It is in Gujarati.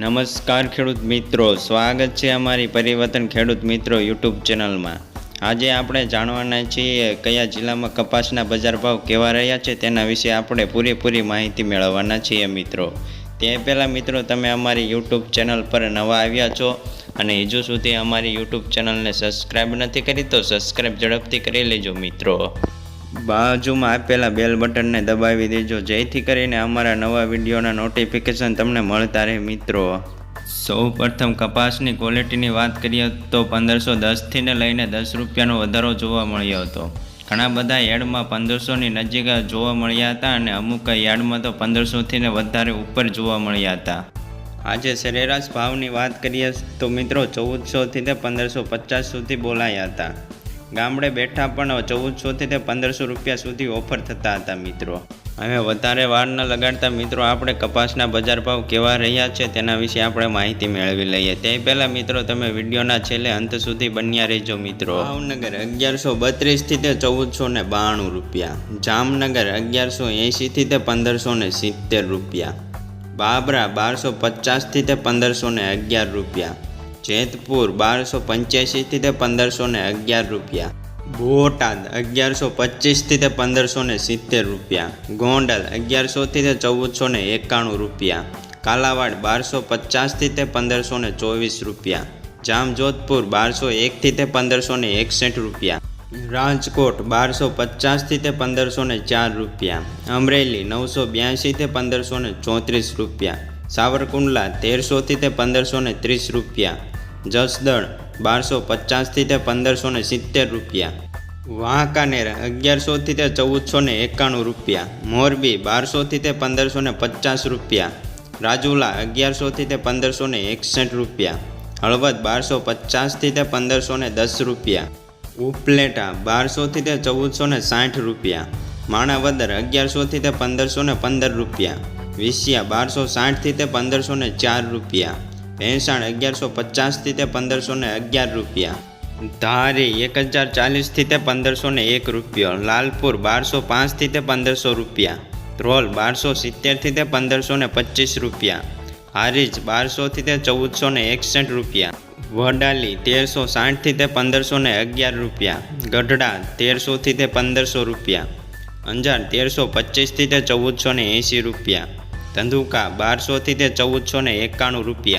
નમસ્કાર ખેડૂત મિત્રો, સ્વાગત છે અમારી પરિવર્તન ખેડૂત મિત્રો યુટ્યુબ ચેનલમાં। આજે આપણે જાણવાના છીએ કયા જિલ્લામાં કપાસના બજાર ભાવ કેવા રહ્યા છે તેના વિશે આપણે પૂરેપૂરી માહિતી મેળવવાના છીએ મિત્રો। તે પહેલાં મિત્રો, તમે અમારી યુટ્યુબ ચેનલ પર નવા આવ્યા છો અને હજુ સુધી અમારી યુટ્યુબ ચેનલને સબસ્ક્રાઈબ નથી કરી તો સબસ્ક્રાઈબ ઝડપથી કરી લેજો મિત્રો। બાજુમાં આપેલા બેલ બટનને દબાવી દેજો, જેથી કરીને અમારા નવા વિડીયોના નોટિફિકેશન તમને મળતા રહે મિત્રો। સૌ પ્રથમ કપાસની ક્વોલિટીની વાત કરીએ તો 1510થી ને લઈને 10 રૂપિયાનો વધારો જોવા મળ્યો હતો। ઘણા બધા યાર્ડમાં 1500ની નજીક જોવા મળ્યા હતા અને અમુક યાર્ડમાં તો 1500થી ને વધારે ઉપર જોવા મળ્યા હતા। આજે સરેરાશ ભાવની વાત કરીએ તો મિત્રો 1400થી તે 1550 સુધી બોલાયા હતા। ગામડે બેઠા પણ 1400થી તે 1500 રૂપિયા સુધી ઓફર થતા હતા મિત્રો। હવે વધારે વાર ન લગાડતા મિત્રો, આપણે કપાસના બજાર ભાવ કેવા રહ્યા છે તેના વિશે આપણે માહિતી મેળવી લઈએ। તે પહેલાં મિત્રો, તમે વિડીયોના છેલ્લે અંત સુધી બન્યા રહેજો મિત્રો। ભાવનગર 1132થી તે 1492 રૂપિયા, જામનગર 1180થી તે 1570 રૂપિયા, બાબરા 1250થી તે 1511 રૂપિયા, જેતપુર 1285થી તે 1511 રૂપિયા, બોટાદ 1125થી તે 1570 રૂપિયા, ગોંડલ 1100થી તે 1491 રૂપિયા, કાલાવાડ 1250થી તે 1524 રૂપિયા, જામજોધપુર 1201થી તે 1561 રૂપિયા, રાજકોટ 1250થી તે 1504 રૂપિયા, અમરેલી 982થી તે 1534 રૂપિયા, સાવરકુંડલા 1300થી તે 1530 રૂપિયા, જસદણ 1250થી તે 1570 રૂપિયા, વાંકાનેર 1100થી તે 1491 રૂપિયા, મોરબી 1200થી તે 1550 રૂપિયા, રાજુલા 1100થી તે 1561 રૂપિયા, હળવદ 1250થી તે 1510 રૂપિયા, ઉપલેટા 1200થી તે 1460 રૂપિયા, માણાવદર 1100થી તે 1515 રૂપિયા, વિસિયા 1260થી તે 1504 રૂપિયા, ભેંસાણ 1150થી તે 1511 રૂપિયા, ધારી 1040થી તે 1501 રૂપિયો, લાલપુર 1205થી તે 1500 રૂપિયા, ધ્રોલ 1270થી તે 1525 રૂપિયા, હારીજ 1200થી તે 1461 રૂપિયા, વડાલી 1360થી તે 1511 રૂપિયા, ગઢડા 1300થી તે 1500 રૂપિયા, અંજાર 1325થી તે 1480 રૂપિયા, ધંધુકા 1200થી તે 1491 રૂપિયા।